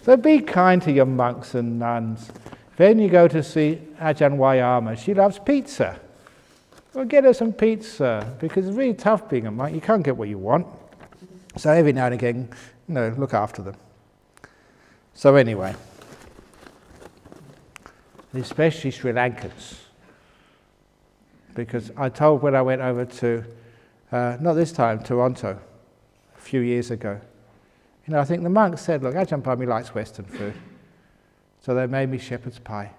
So be kind to your monks and nuns. Then you go to see Ajahn Brahm. She loves pizza. Well, get her some pizza, because it's really tough being a monk. You can't get what you want. So every now and again, look after them. So anyway, especially Sri Lankans, because I told when I went over to, not this time, Toronto, a few years ago, I think the monks said, look, Ajahn Brahm likes Western food. So they made me shepherd's pie.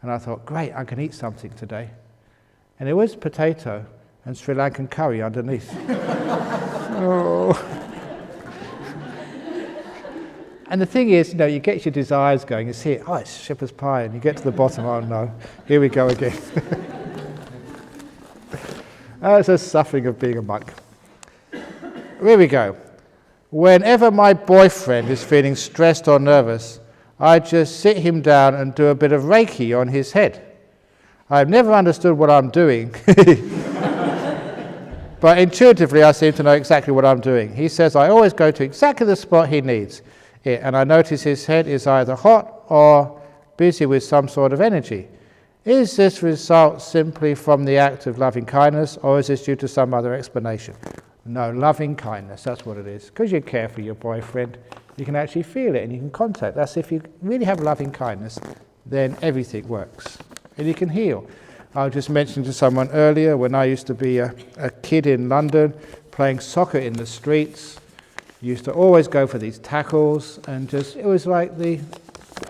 And I thought, great, I can eat something today. And it was potato and Sri Lankan curry underneath. Oh. And the thing is, you get your desires going. You see it, it's shepherd's pie, and you get to the bottom, oh no, here we go again. That's the suffering of being a monk. Here we go. Whenever my boyfriend is feeling stressed or nervous, I just sit him down and do a bit of Reiki on his head. I've never understood what I'm doing, but intuitively I seem to know exactly what I'm doing. He says I always go to exactly the spot he needs it, and I notice his head is either hot or busy with some sort of energy. Is this result simply from the act of loving kindness, or is this due to some other explanation? No, loving kindness, that's what it is. Because you care for your boyfriend, you can actually feel it and you can contact. That's if you really have loving kindness, then everything works. And you can heal. I was just mentioning to someone earlier, when I used to be a kid in London, playing soccer in the streets, used to always go for these tackles, and it was like the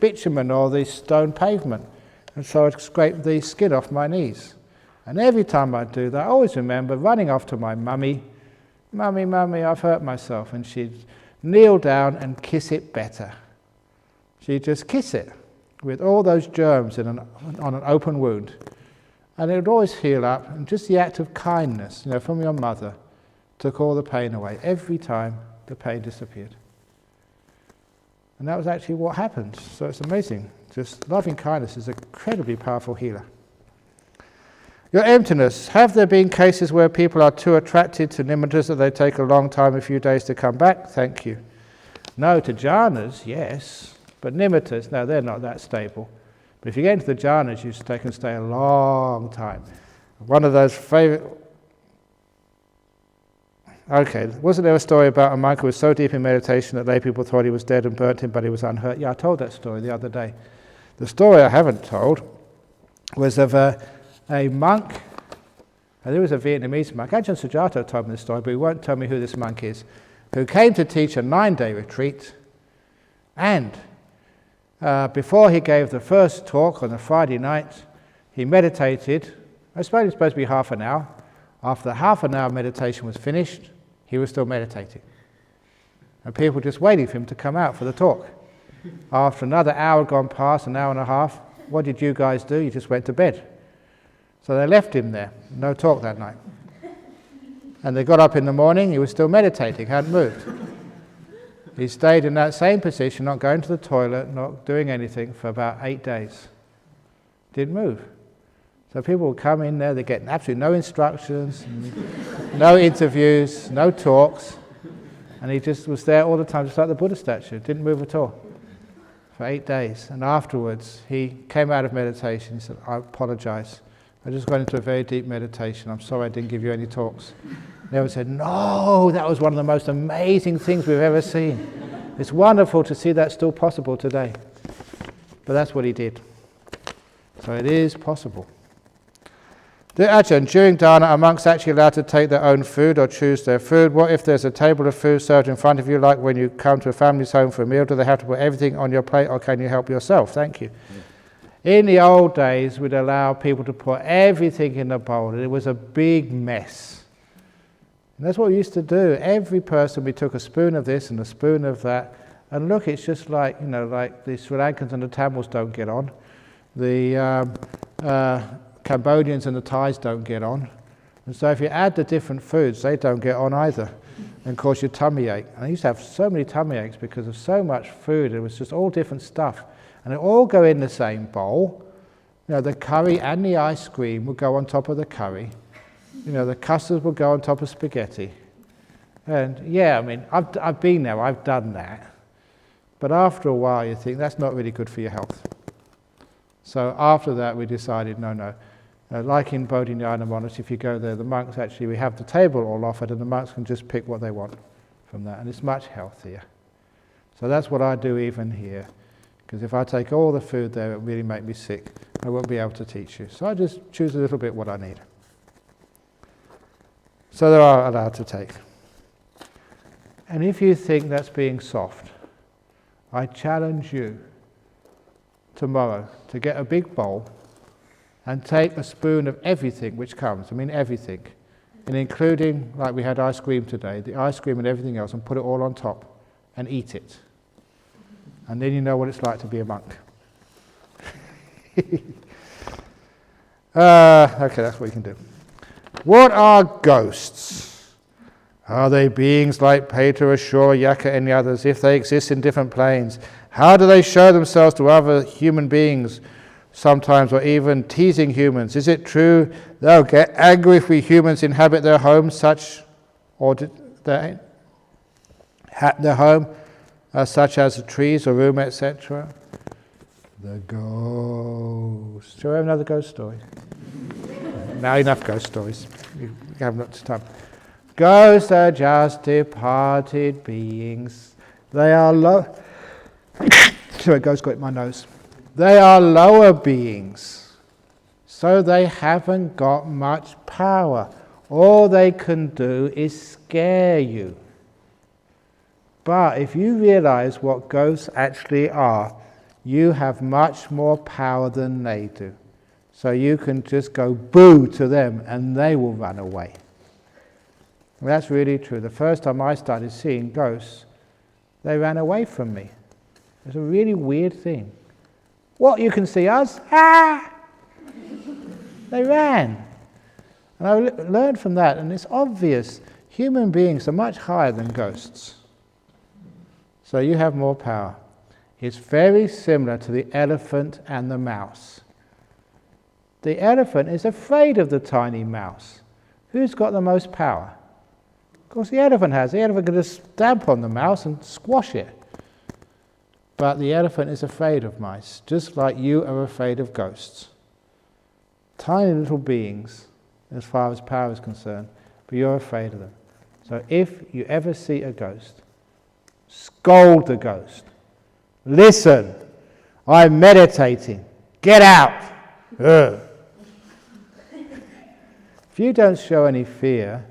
bitumen or the stone pavement. And so I'd scrape the skin off my knees. And every time I'd do that, I always remember running off to my mummy, Mummy, I've hurt myself. And she'd kneel down and kiss it better. She'd just kiss it with all those germs on an open wound. And it would always heal up. And just the act of kindness, from your mother, took all the pain away. Every time the pain disappeared. And that was actually what happened. So it's amazing. Just loving kindness is an incredibly powerful healer. Your emptiness. Have there been cases where people are too attracted to nimittas that they take a long time, a few days to come back? Thank you. No, to jhanas, yes. But nimittas, no, they're not that stable. But if you get into the jhanas, they can stay a long time. One of those favorite... Okay, wasn't there a story about a monk who was so deep in meditation that lay people thought he was dead and burnt him, but he was unhurt? Yeah, I told that story the other day. The story I haven't told was of a monk, and there was a Vietnamese monk. Ajahn Sujato told me this story, but he won't tell me who this monk is, who came to teach a 9-day retreat, and before he gave the first talk on the Friday night, he meditated. I suppose it was supposed to be half an hour. After the half an hour meditation was finished, he was still meditating. And people just waiting for him to come out for the talk. After another hour had gone past, an hour and a half, what did you guys do? You just went to bed. So they left him there, no talk that night. And they got up in the morning, he was still meditating, hadn't moved. He stayed in that same position, not going to the toilet, not doing anything for about 8 days. Didn't move. So people would come in there, they get absolutely no instructions, no interviews, no talks. And he just was there all the time, just like the Buddha statue, didn't move at all for 8 days. And afterwards, he came out of meditation, he said, I apologize. I just got into a very deep meditation. I'm sorry I didn't give you any talks. And everyone said, no, that was one of the most amazing things we've ever seen. It's wonderful to see that still possible today. But that's what he did. So it is possible. The Ajahn, during Jhana, are monks actually allowed to take their own food or choose their food? What if there's a table of food served in front of you, like when you come to a family's home for a meal? Do they have to put everything on your plate, or can you help yourself? Thank you. Yeah. In the old days, we'd allow people to put everything in the bowl, and it was a big mess. And that's what we used to do. Every person, we took a spoon of this and a spoon of that, and look, it's just like, like the Sri Lankans and the Tamils don't get on. The Cambodians and the Thais don't get on. And so if you add the different foods, they don't get on either. And cause your tummy ache. And I used to have so many tummy aches because of so much food. It was just all different stuff. And it all go in the same bowl. The curry and the ice cream would go on top of the curry. The custard would go on top of spaghetti. And yeah, I mean, I've been there, I've done that. But after a while you think that's not really good for your health. So after that we decided, no. Like in Bodhinyana monastery, if you go there, the monks actually, we have the table all offered and the monks can just pick what they want from that, and it's much healthier. So that's what I do even here, because if I take all the food there, it would really make me sick. I won't be able to teach you. So I just choose a little bit what I need. So they are allowed to take. And if you think that's being soft, I challenge you tomorrow to get a big bowl and take a spoon of everything which comes, everything, and including, like we had ice cream today, the ice cream and everything else, and put it all on top and eat it. And then you know what it's like to be a monk. Okay, that's what you can do. What are ghosts? Are they beings like Peter, Ashura, Yaka, and the others? If they exist in different planes, how do they show themselves to other human beings sometimes, or even teasing humans? Is it true they'll get angry if we humans inhabit their homes, such as the trees or room, etc.? The ghost. Shall we have another ghost story? Now enough ghost stories. We have lots of time. Ghosts are just departed beings. They are Sorry, ghost got in my nose. They are lower beings, so they haven't got much power. All they can do is scare you. But if you realize what ghosts actually are, you have much more power than they do. So you can just go boo to them and they will run away. And that's really true. The first time I started seeing ghosts, they ran away from me. It's a really weird thing. What, you can see us? Ah! They ran. And I learned from that, and it's obvious, human beings are much higher than ghosts. So you have more power. It's very similar to the elephant and the mouse. The elephant is afraid of the tiny mouse. Who's got the most power? Of course the elephant has. The elephant can just stamp on the mouse and squash it. But the elephant is afraid of mice, just like you are afraid of ghosts. Tiny little beings, as far as power is concerned, but you're afraid of them. So if you ever see a ghost, scold the ghost. Listen, I'm meditating. Get out! Ugh. If you don't show any fear,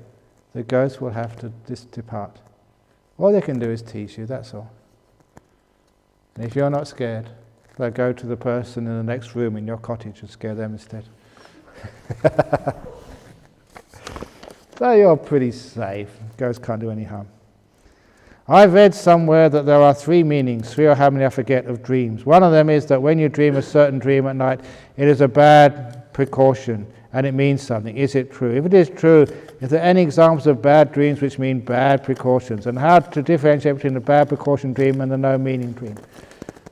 the ghost will have to depart. All they can do is tease you, that's all. And if you're not scared, they'll go to the person in the next room in your cottage and scare them instead. So you're pretty safe. Ghosts can't do any harm. I've read somewhere that there are 3 meanings, 3 or how many I forget, of dreams. One of them is that when you dream a certain dream at night, it is a bad precaution and it means something. Is it true? If it is true, is there any examples of bad dreams which mean bad precautions? And how to differentiate between the bad precaution dream and the no meaning dream?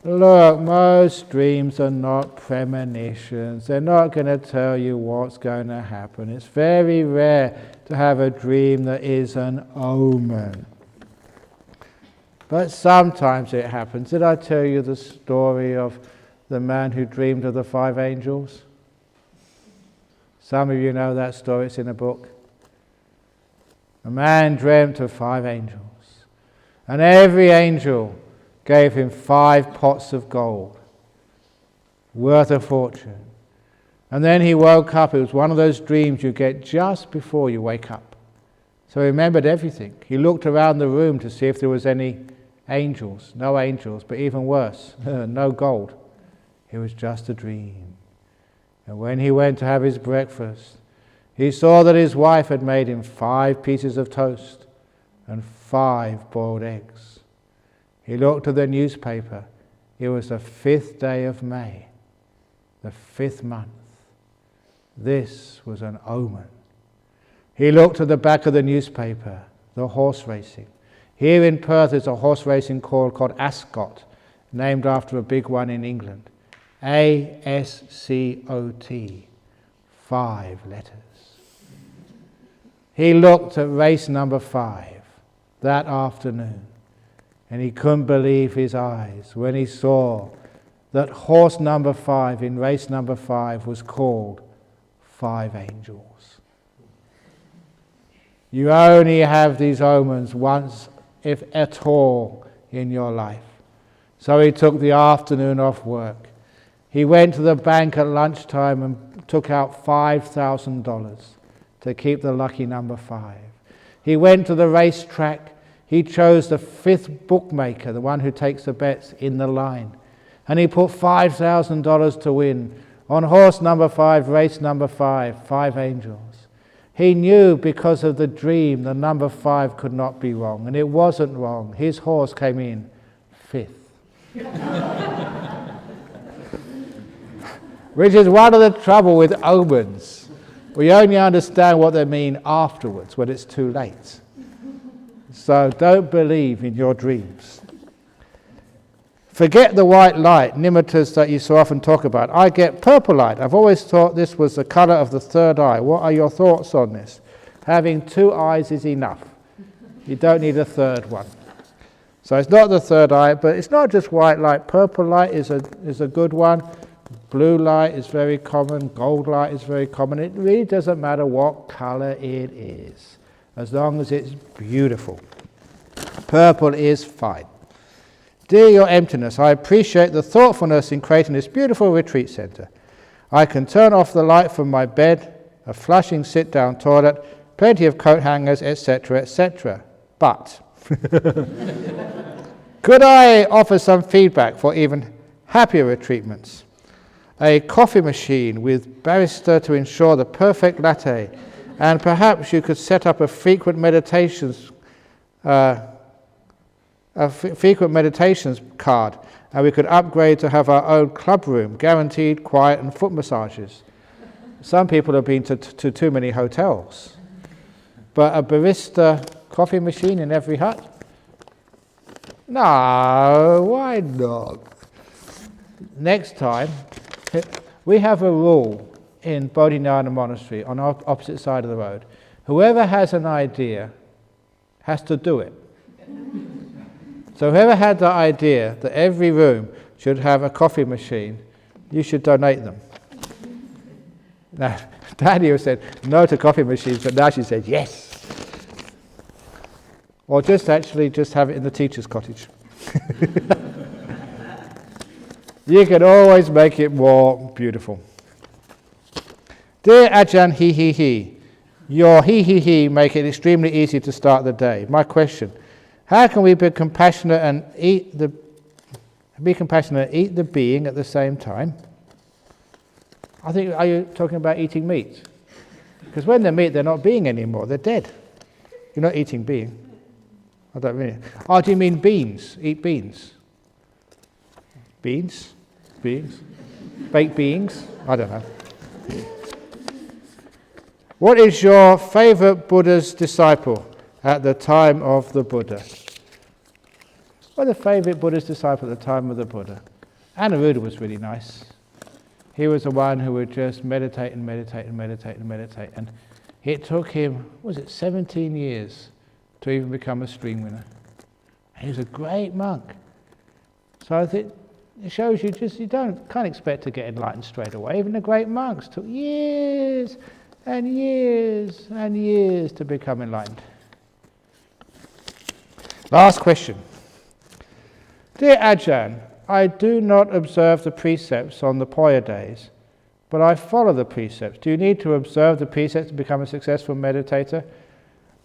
Look, most dreams are not premonitions. They're not going to tell you what's going to happen. It's very rare to have a dream that is an omen. But sometimes it happens. Did I tell you the story of the man who dreamed of the 5 angels? Some of you know that story, it's in a book. A man dreamt of 5 angels, and every angel gave him 5 pots of gold, worth a fortune. And then he woke up. It was one of those dreams you get just before you wake up. So he remembered everything. He looked around the room to see if there was any angels. No angels, but even worse, no gold. It was just a dream. And when he went to have his breakfast, he saw that his wife had made him 5 pieces of toast and 5 boiled eggs. He looked at the newspaper. It was the 5th day of May, the 5th month. This was an omen. He looked at the back of the newspaper, the horse racing. Here in Perth is a horse racing called Ascot, named after a big one in England. A-S-C-O-T, 5 letters. He looked at race number 5 that afternoon, and he couldn't believe his eyes when he saw that horse number 5 in race number 5 was called 5 angels. You only have these omens once, if at all, in your life. So he took the afternoon off work. He went to the bank at lunchtime and took out $5,000 to keep the lucky number 5. He went to the racetrack. He chose the 5th bookmaker, the one who takes the bets, in the line. And he put $5,000 to win on horse number 5, race number 5, 5 angels. He knew because of the dream the number 5 could not be wrong, and it wasn't wrong. His horse came in 5th. Which is one of the trouble with omens. We only understand what they mean afterwards, when it's too late. So don't believe in your dreams. Forget the white light, nimittas that you so often talk about. I get purple light. I've always thought this was the colour of the 3rd eye. What are your thoughts on this? Having 2 eyes is enough. You don't need a 3rd one. So it's not the 3rd eye, but it's not just white light. Purple light is a good one. Blue light is very common. Gold light is very common. It really doesn't matter what colour it is, as long as it's beautiful. Purple is fine. Dear Your Emptiness, I appreciate the thoughtfulness in creating this beautiful retreat centre. I can turn off the light from my bed, a flushing sit-down toilet, plenty of coat hangers, etc., etc. But could I offer some feedback for even happier retreatments? A coffee machine with barista to ensure the perfect latte, and perhaps you could set up a frequent meditations card, and we could upgrade to have our own club room, guaranteed quiet and foot massages. Some people have been to too many hotels. But a barista coffee machine in every hut? No, why not? Next time, we have a rule in Bodhinyana Monastery on our opposite side of the road. Whoever has an idea has to do it. So whoever had the idea that every room should have a coffee machine, you should donate them. Now, Daniel said no to coffee machines, but now she said yes. Or just have it in the teacher's cottage. You can always make it more beautiful. Dear Ajahn He, your He make it extremely easy to start the day. My question, how can we be compassionate and eat the being at the same time? I think, are you talking about eating meat? Because when they're meat, they're not being anymore, they're dead. You're not eating being. I don't really. Oh, do you mean beans? Eat beans? Beans? Beans? Baked beans? I don't know. What is your favorite Buddha's disciple at the time of the Buddha? Well, the favorite Buddha's disciple at the time of the Buddha? Anuruddha was really nice. He was the one who would just meditate and meditate and meditate and meditate. And it took him, 17 years to even become a stream winner. And he was a great monk. So I think it shows you can't expect to get enlightened straight away. Even the great monks took years and years and years to become enlightened. Last question. Dear Ajahn, I do not observe the precepts on the Poya days, but I follow the precepts. Do you need to observe the precepts to become a successful meditator?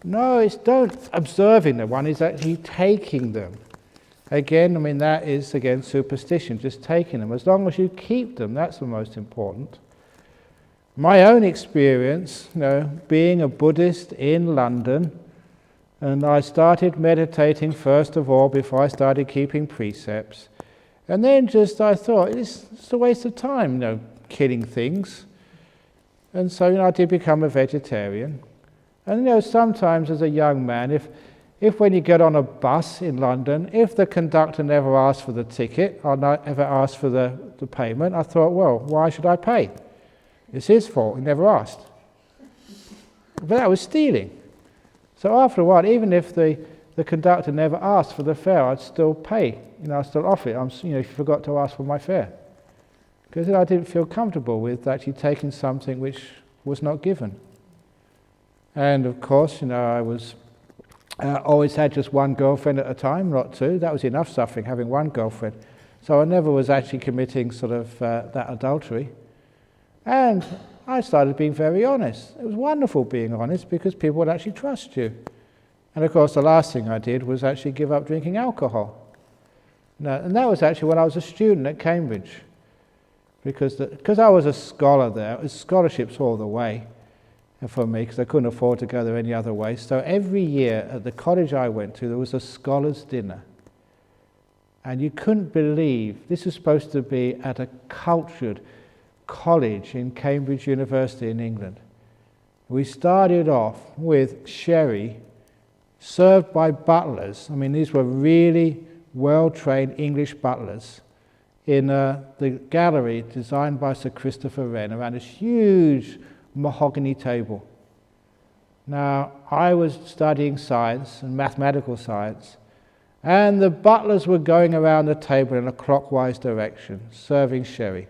No, it's don't observing the one, it's actually taking them. Again, that is, superstition, just taking them. As long as you keep them, that's the most important. My own experience, being a Buddhist in London, and I started meditating first of all before I started keeping precepts. And then I thought, it's a waste of time, killing things. And so, I did become a vegetarian. And, sometimes as a young man, if when you get on a bus in London, if the conductor never asked for the ticket or not ever asked for the payment, I thought, well, why should I pay? It's his fault, he never asked. But that was stealing. So after a while, even if the conductor never asked for the fare, I'd still pay. I'd still offer it. If you forgot to ask for my fare. Because I didn't feel comfortable with actually taking something which was not given. And of course, I was always had just one girlfriend at a time, not two. That was enough suffering, having one girlfriend. So I never was actually committing that adultery. And I started being very honest. It was wonderful being honest because people would actually trust you. And of course, the last thing I did was actually give up drinking alcohol. And that was actually when I was a student at Cambridge. Because I was a scholar there, it was scholarships all the way for me, because I couldn't afford to go there any other way. So every year at the college I went to, there was a scholars' dinner. And you couldn't believe, this was supposed to be at a cultured college in Cambridge University in England. We started off with sherry served by butlers. These were really well-trained English butlers in the gallery designed by Sir Christopher Wren around this huge mahogany table. Now, I was studying science and mathematical science, and the butlers were going around the table in a clockwise direction, serving sherry.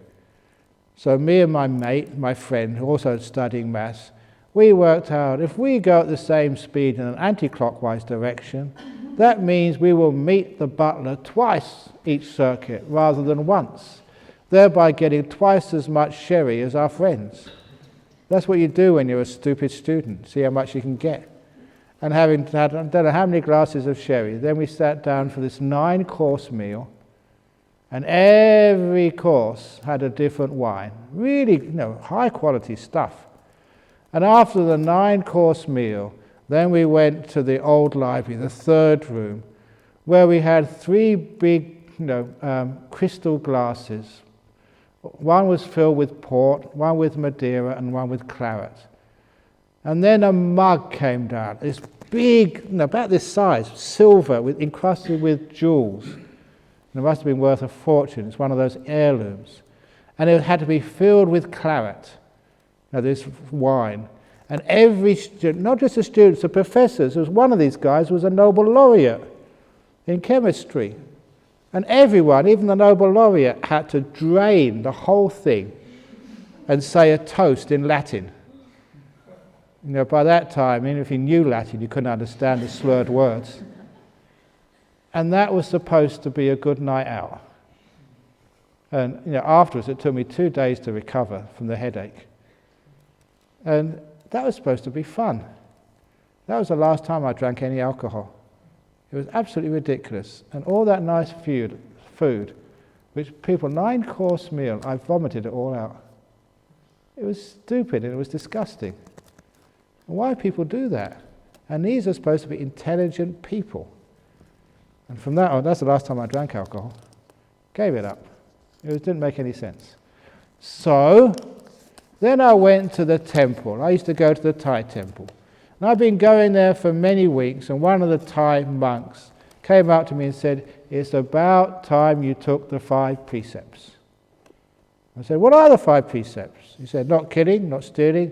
So me and my mate, my friend, who also studying maths, we worked out if we go at the same speed in an anti-clockwise direction, that means we will meet the butler twice each circuit rather than once, thereby getting twice as much sherry as our friends. That's what you do when you're a stupid student, see how much you can get. And having had, I don't know how many glasses of sherry, then we sat down for this 9-course meal, and every course had a different wine. Really, high quality stuff. And after the 9-course meal, then we went to the old library, the third room, where we had 3 big, crystal glasses. One was filled with port, one with Madeira, and one with claret. And then a mug came down, this big, about this size, silver, encrusted with jewels. And it must have been worth a fortune. It's one of those heirlooms. And it had to be filled with claret, this wine. And every student, not just the students, the professors, there was one of these guys was a Nobel laureate in chemistry. And everyone, even the Nobel laureate, had to drain the whole thing and say a toast in Latin. By that time, even if you knew Latin, you couldn't understand the slurred words. And that was supposed to be a good night out. And afterwards, it took me 2 days to recover from the headache. And that was supposed to be fun. That was the last time I drank any alcohol. It was absolutely ridiculous. And all that nice food, which people, 9-course meal, I vomited it all out. It was stupid and it was disgusting. Why people do that? And these are supposed to be intelligent people. And from that on, that's the last time I drank alcohol. Gave it up. It didn't make any sense. So, then I went to the temple. I used to go to the Thai temple. And I've been going there for many weeks, and one of the Thai monks came up to me and said, "It's about time you took the 5 precepts." I said, "What are the 5 precepts?" He said, "Not killing, not stealing,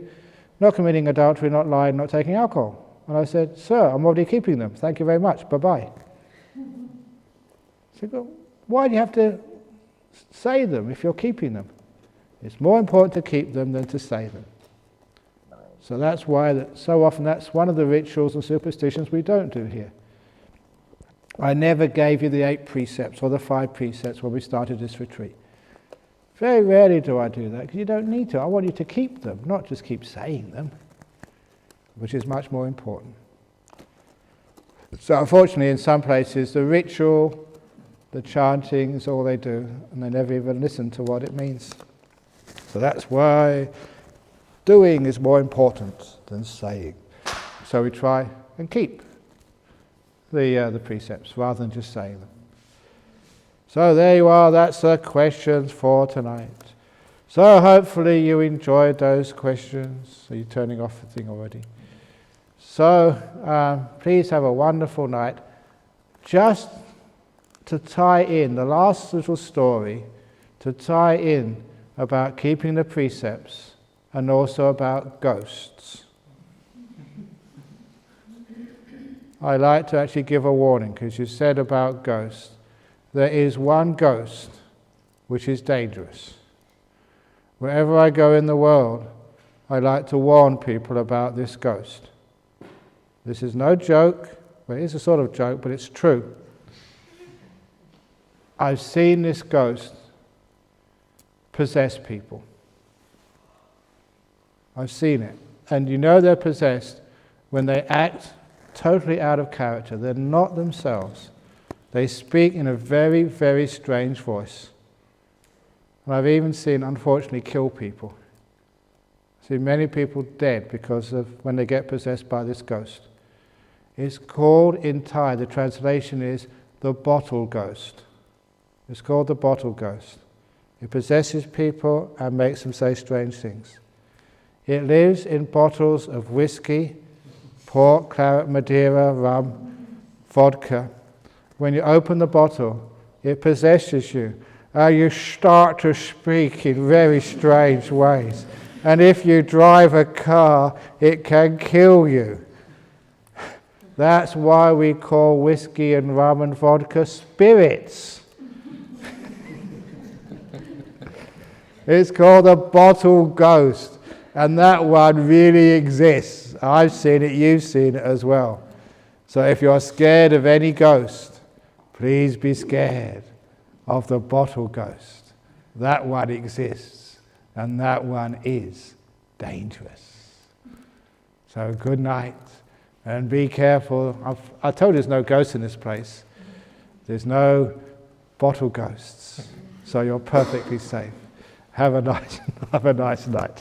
not committing adultery, not lying, not taking alcohol." And I said, "Sir, I'm already keeping them. Thank you very much. Bye-bye." I said, "Well, why do you have to say them if you're keeping them?" It's more important to keep them than to say them. So that's why so often that's one of the rituals and superstitions we don't do here. I never gave you the 8 precepts or the 5 precepts when we started this retreat. Very rarely do I do that, because you don't need to. I want you to keep them, not just keep saying them, which is much more important. So unfortunately, in some places, the ritual, the chanting is all they do, and they never even listen to what it means. So that's why doing is more important than saying. So we try and keep the precepts rather than just saying them. So there you are, that's the questions for tonight. So hopefully you enjoyed those questions. Are you turning off the thing already? So please have a wonderful night. Just to tie in the last little story, to tie in about keeping the precepts and also about ghosts. I like to actually give a warning, because you said about ghosts. There is one ghost which is dangerous. Wherever I go in the world, I like to warn people about this ghost. This is no joke. Well, it is a sort of joke, but it's true. I've seen this ghost possess people. I've seen it. And you know they're possessed when they act totally out of character. They're not themselves. They speak in a very, very strange voice. And I've even seen, unfortunately, kill people. I've seen many people dead because of when they get possessed by this ghost. It's called in Thai, the translation is the bottle ghost. It's called the bottle ghost. It possesses people and makes them say strange things. It lives in bottles of whiskey, pork, claret, Madeira, rum, vodka. When you open the bottle, it possesses you. You start to speak in very strange ways. And if you drive a car, it can kill you. That's why we call whiskey and rum and vodka spirits. It's called a bottle ghost. And that one really exists. I've seen it, you've seen it as well. So if you're scared of any ghost, please be scared of the bottle ghost. That one exists, and that one is dangerous. So good night, and be careful. I told you there's no ghosts in this place. There's no bottle ghosts, so you're perfectly safe. Have a nice night.